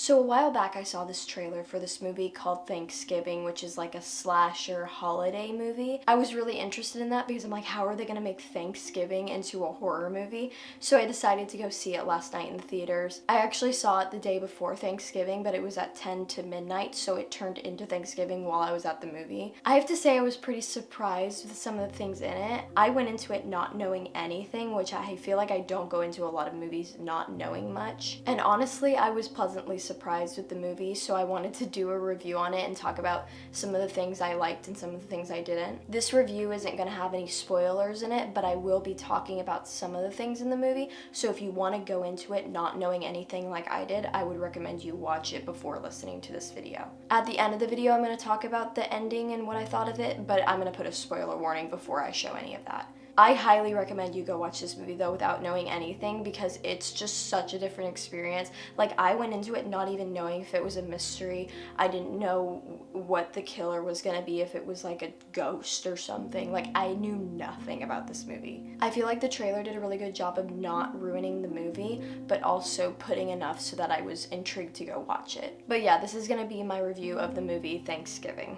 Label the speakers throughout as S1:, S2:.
S1: So a while back I saw this trailer for this movie called Thanksgiving, which is like a slasher holiday movie. I was really interested in that because I'm like, how are they gonna make Thanksgiving into a horror movie? So I decided to go see it last night in the theaters. I actually saw it the day before Thanksgiving, but it was at 10 to midnight, so it turned into Thanksgiving while I was at the movie. I have to say I was pretty surprised with some of the things in it. I went into it not knowing anything, which I feel like I don't go into a lot of movies not knowing much. And honestly, I was pleasantly surprised with the movie, so I wanted to do a review on it and talk about some of the things I liked and some of the things I didn't. This review isn't going to have any spoilers in it, but I will be talking about some of the things in the movie, so if you want to go into it not knowing anything like I did, I would recommend you watch it before listening to this video. At the end of the video, I'm going to talk about the ending and what I thought of it, but I'm going to put a spoiler warning before I show any of that. I highly recommend you go watch this movie though without knowing anything because it's just such a different experience. Like, I went into it not even knowing if it was a mystery. I didn't know what the killer was gonna be, if it was like a ghost or something. Like, I knew nothing about this movie. I feel like the trailer did a really good job of not ruining the movie, but also putting enough so that I was intrigued to go watch it. But yeah, this is gonna be my review of the movie Thanksgiving.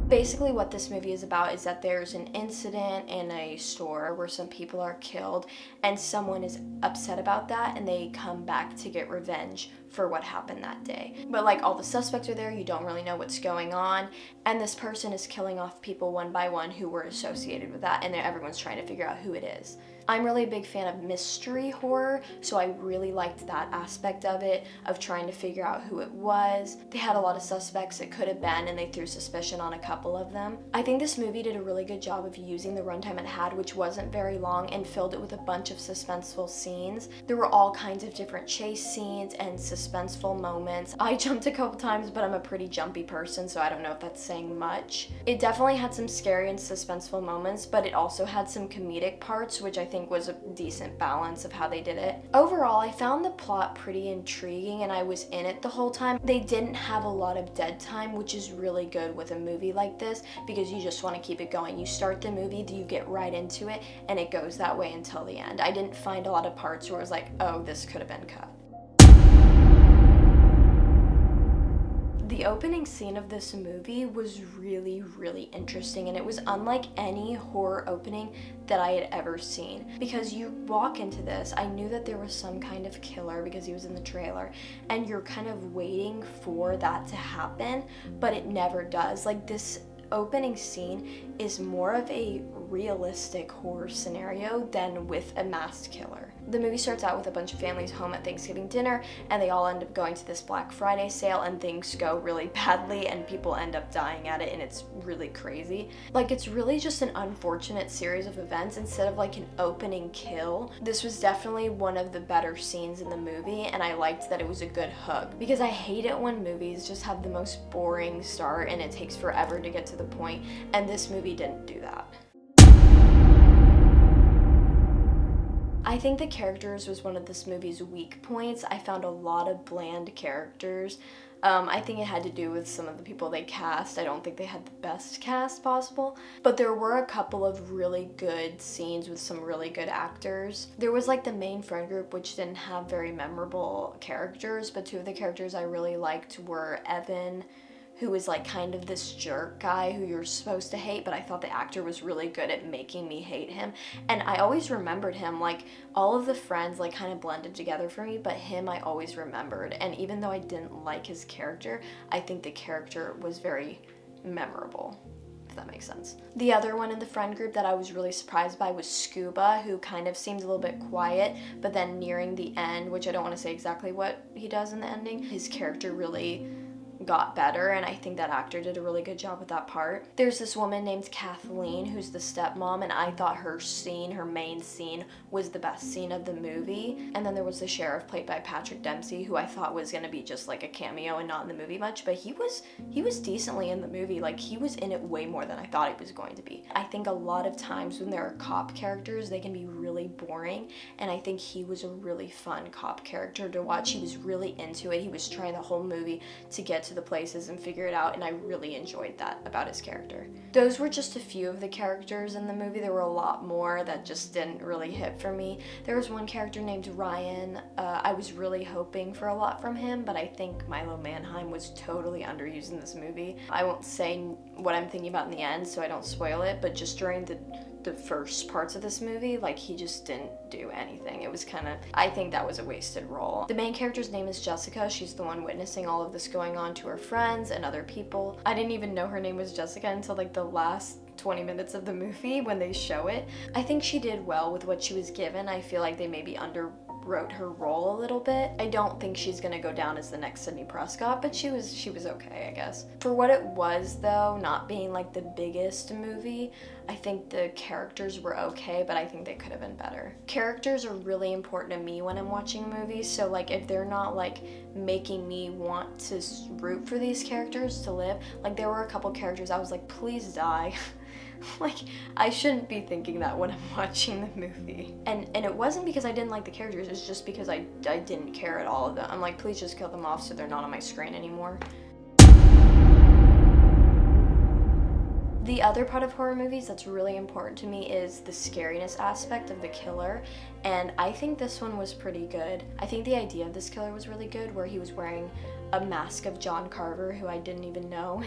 S1: Basically what this movie is about is that there's an incident in a store where some people are killed and someone is upset about that and they come back to get revenge for what happened that day. But like, all the suspects are there, you don't really know what's going on, and this person is killing off people one by one who were associated with that, and everyone's trying to figure out who it is. I'm really a big fan of mystery horror, so I really liked that aspect of it, of trying to figure out who it was. They had a lot of suspects it could have been, and they threw suspicion on a couple of them. I think this movie did a really good job of using the runtime it had, which wasn't very long, and filled it with a bunch of suspenseful scenes. There were all kinds of different chase scenes and suspenseful moments. I jumped a couple times, but I'm a pretty jumpy person, so I don't know if that's saying much. It definitely had some scary and suspenseful moments, but it also had some comedic parts, which I think was a decent balance of how they did it. Overall, I found the plot pretty intriguing and I was in it the whole time. They didn't have a lot of dead time, which is really good with a movie like this because you just want to keep it going. You start the movie, you get right into it, and it goes that way until the end. I didn't find a lot of parts where I was like, oh, this could have been cut. The opening scene of this movie was really, really interesting, and it was unlike any horror opening that I had ever seen. Because you walk into this, I knew that there was some kind of killer because he was in the trailer, and you're kind of waiting for that to happen, but it never does. Like, this opening scene is more of a realistic horror scenario than with a masked killer. The movie starts out with a bunch of families home at Thanksgiving dinner, and they all end up going to this Black Friday sale, and things go really badly and people end up dying at it, and it's really crazy. Like, it's really just an unfortunate series of events instead of like an opening kill. This was definitely one of the better scenes in the movie, and I liked that it was a good hook because I hate it when movies just have the most boring start and it takes forever to get to the point, and this movie didn't do that. I think the characters was one of this movie's weak points. I found a lot of bland characters. I think it had to do with some of the people they cast. I don't think they had the best cast possible, but there were a couple of really good scenes with some really good actors. There was like the main friend group, which didn't have very memorable characters, but two of the characters I really liked were Evan, who was like kind of this jerk guy who you're supposed to hate, but I thought the actor was really good at making me hate him. And I always remembered him. Like, all of the friends like kind of blended together for me, but him I always remembered. And even though I didn't like his character, I think the character was very memorable, if that makes sense. The other one in the friend group that I was really surprised by was Scuba, who kind of seemed a little bit quiet, but then nearing the end, which I don't want to say exactly what he does in the ending, his character really got better, and I think that actor did a really good job with that part. There's this woman named Kathleen who's the stepmom, and I thought her main scene, was the best scene of the movie. And then there was the sheriff played by Patrick Dempsey, who I thought was gonna be just like a cameo and not in the movie much, but he was decently in the movie. Like, he was in it way more than I thought he was going to be. I think a lot of times when there are cop characters, they can be really boring, and I think he was a really fun cop character to watch. He was really into it. He was trying the whole movie to get to to the places and figure it out, and I really enjoyed that about his character. Those were just a few of the characters in the movie. There were a lot more that just didn't really hit for me. There was one character named Ryan. I was really hoping for a lot from him, but I think Milo Manheim was totally underused in this movie. I won't say what I'm thinking about in the end, so I don't spoil it, but just during the first parts of this movie, like, he just didn't do anything. It was kind of, I think that was a wasted role. The main character's name is Jessica. She's the one witnessing all of this going on to her friends and other people. I didn't even know her name was Jessica until like the last 20 minutes of the movie when they show it. I think she did well with what she was given. I feel like they maybe underwrote her role a little bit. I don't think she's gonna go down as the next Sidney Prescott, but she was okay, I guess. For what it was though, not being like the biggest movie, I think the characters were okay, but I think they could have been better. Characters are really important to me when I'm watching movies, so like if they're not like making me want to root for these characters to live, like there were a couple characters I was like, please die. Like, I shouldn't be thinking that when I'm watching the movie. And it wasn't because I didn't like the characters, it's just because I didn't care at all of them. I'm like, please just kill them off so they're not on my screen anymore. The other part of horror movies that's really important to me is the scariness aspect of the killer, and I think this one was pretty good. I think the idea of this killer was really good, where he was wearing a mask of John Carver, who I didn't even know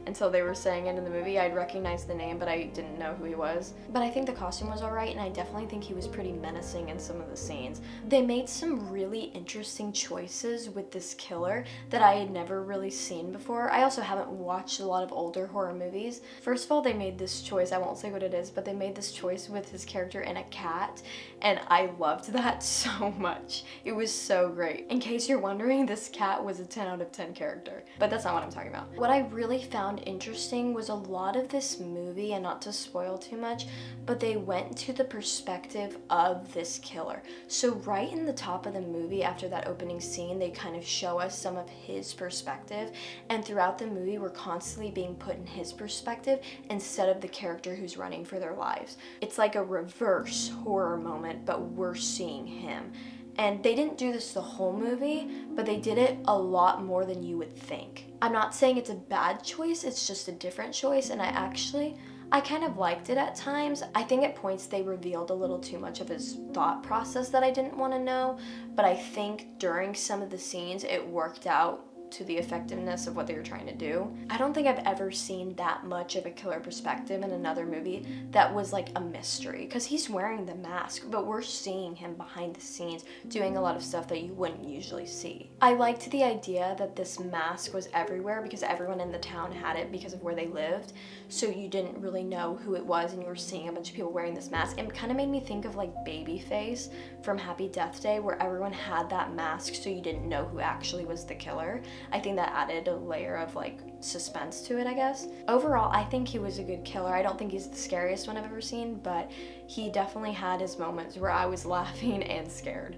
S1: until they were saying it in the movie. I'd recognize the name, but I didn't know who he was. But I think the costume was alright, and I definitely think he was pretty menacing in some of the scenes. They made some really interesting choices with this killer that I had never really seen before. I also haven't watched a lot of older horror movies. First of all, they made this choice, I won't say what it is, but they made this choice with his character and a cat, and I loved that so much. It was so great. In case you're wondering, this cat was a 10 out of 10 character, but that's not what I'm talking about. What I really found interesting was a lot of this movie, and not to spoil too much, but they went to the perspective of this killer. So right in the top of the movie, after that opening scene, they kind of show us some of his perspective, and throughout the movie we're constantly being put in his perspective instead of the character who's running for their lives. It's like a reverse horror moment, but we're seeing him. And they didn't do this the whole movie, but they did it a lot more than you would think. I'm not saying it's a bad choice, it's just a different choice, and I kind of liked it at times. I think at points they revealed a little too much of his thought process that I didn't want to know, but I think during some of the scenes it worked out to the effectiveness of what they were trying to do. I don't think I've ever seen that much of a killer perspective in another movie that was like a mystery, because he's wearing the mask, but we're seeing him behind the scenes doing a lot of stuff that you wouldn't usually see. I liked the idea that this mask was everywhere because everyone in the town had it because of where they lived, so you didn't really know who it was and you were seeing a bunch of people wearing this mask. It kind of made me think of like Babyface from Happy Death Day, where everyone had that mask so you didn't know who actually was the killer. I think that added a layer of like suspense to it, I guess. Overall, I think he was a good killer. I don't think he's the scariest one I've ever seen, but he definitely had his moments where I was laughing and scared.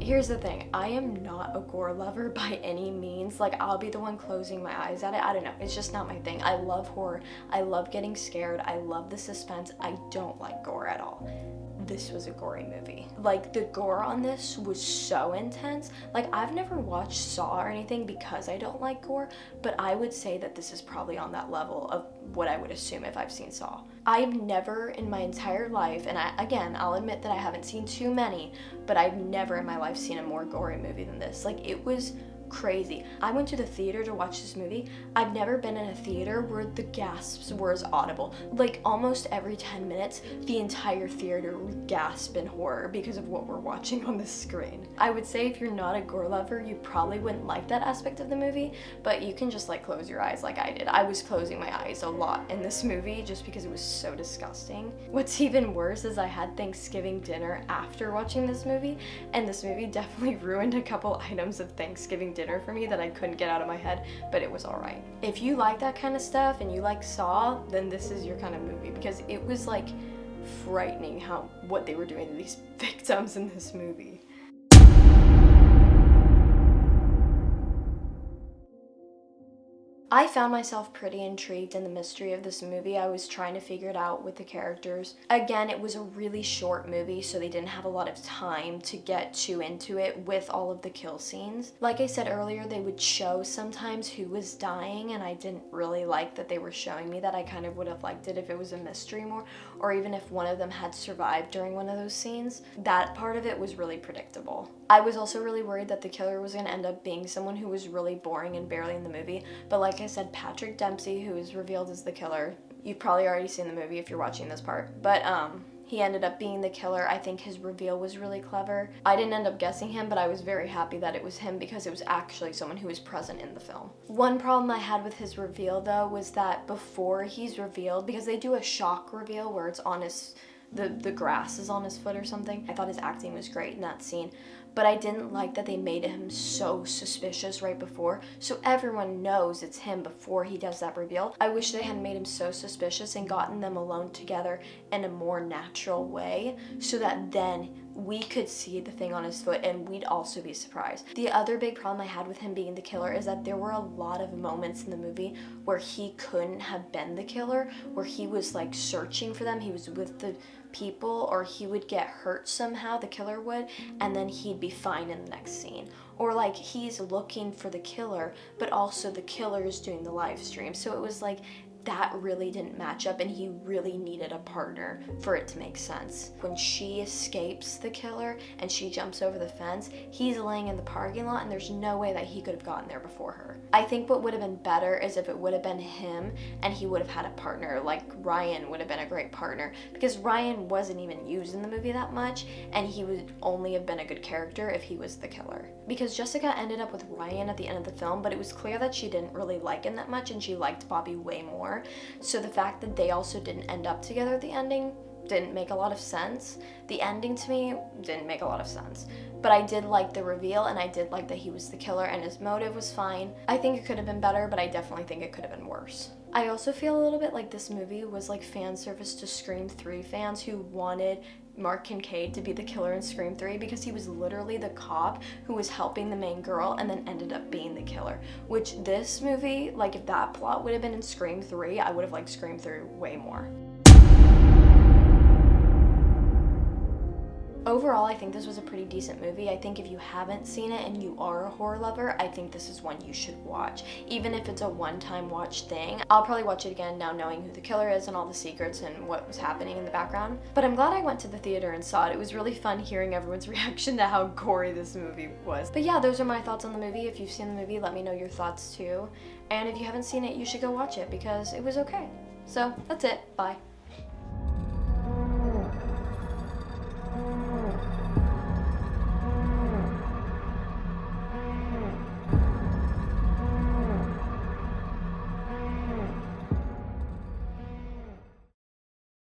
S1: Here's the thing, I am not a gore lover by any means. Like, I'll be the one closing my eyes at it. I don't know, it's just not my thing. I love horror, I love getting scared, I love the suspense. I don't like gore at all. This was a gory movie. Like, the gore on this was so intense. Like, I've never watched Saw or anything because I don't like gore, but I would say that this is probably on that level of what I would assume if I've seen Saw. I've never in my entire life, and I'll admit that I haven't seen too many, but I've never in my life seen a more gory movie than this. Like, it was crazy. I went to the theater to watch this movie. I've never been in a theater where the gasps were as audible. Like, almost every 10 minutes, the entire theater would gasp in horror because of what we're watching on the screen. I would say if you're not a gore lover, you probably wouldn't like that aspect of the movie, but you can just like close your eyes like I did. I was closing my eyes a lot in this movie just because it was so disgusting. What's even worse is I had Thanksgiving dinner after watching this movie, and this movie definitely ruined a couple items of Thanksgiving dinner for me that I couldn't get out of my head, but it was alright. If you like that kind of stuff and you like Saw, then this is your kind of movie, because it was like frightening what they were doing to these victims in this movie. I found myself pretty intrigued in the mystery of this movie. I was trying to figure it out with the characters. Again, it was a really short movie, so they didn't have a lot of time to get too into it with all of the kill scenes. Like I said earlier, they would show sometimes who was dying, and I didn't really like that they were showing me that. I kind of would have liked it if it was a mystery more, or even if one of them had survived during one of those scenes. That part of it was really predictable. I was also really worried that the killer was going to end up being someone who was really boring and barely in the movie, but like I said, Patrick Dempsey, who is revealed as the killer, you've probably already seen the movie if you're watching this part, but he ended up being the killer. I think his reveal was really clever. I didn't end up guessing him, but I was very happy that it was him because it was actually someone who was present in the film. One problem I had with his reveal, though, was that before he's revealed, because they do a shock reveal where it's on his, the grass is on his foot or something. I thought his acting was great in that scene, but I didn't like that they made him so suspicious right before, so everyone knows it's him before he does that reveal. I wish they had made him so suspicious and gotten them alone together in a more natural way, so that then we could see the thing on his foot and we'd also be surprised. The other big problem I had with him being the killer is that there were a lot of moments in the movie where he couldn't have been the killer, where he was like searching for them, he was with the people, or he would get hurt somehow, the killer would, and then he'd be fine in the next scene. Or like he's looking for the killer, but also the killer is doing the live stream. So it was like that really didn't match up, and he really needed a partner for it to make sense. When she escapes the killer and she jumps over the fence, he's laying in the parking lot and there's no way that he could have gotten there before her. I think what would have been better is if it would have been him and he would have had a partner, like Ryan would have been a great partner, because Ryan wasn't even used in the movie that much, and he would only have been a good character if he was the killer. Because Jessica ended up with Ryan at the end of the film, but it was clear that she didn't really like him that much and she liked Bobby way more. So the fact that they also didn't end up together at the ending didn't make a lot of sense. The ending to me didn't make a lot of sense. But I did like the reveal, and I did like that he was the killer and his motive was fine. I think it could have been better, but I definitely think it could have been worse. I also feel a little bit like this movie was like fan service to Scream 3 fans who wanted Mark Kincaid to be the killer in Scream 3 because he was literally the cop who was helping the main girl and then ended up being the killer. Which this movie, like if that plot would have been in Scream 3, I would have liked Scream 3 way more. Overall, I think this was a pretty decent movie. I think if you haven't seen it and you are a horror lover, I think this is one you should watch. Even if it's a one-time watch thing, I'll probably watch it again now knowing who the killer is and all the secrets and what was happening in the background. But I'm glad I went to the theater and saw it. It was really fun hearing everyone's reaction to how gory this movie was. But yeah, those are my thoughts on the movie. If you've seen the movie, let me know your thoughts too. And if you haven't seen it, you should go watch it because it was okay. So that's it. Bye.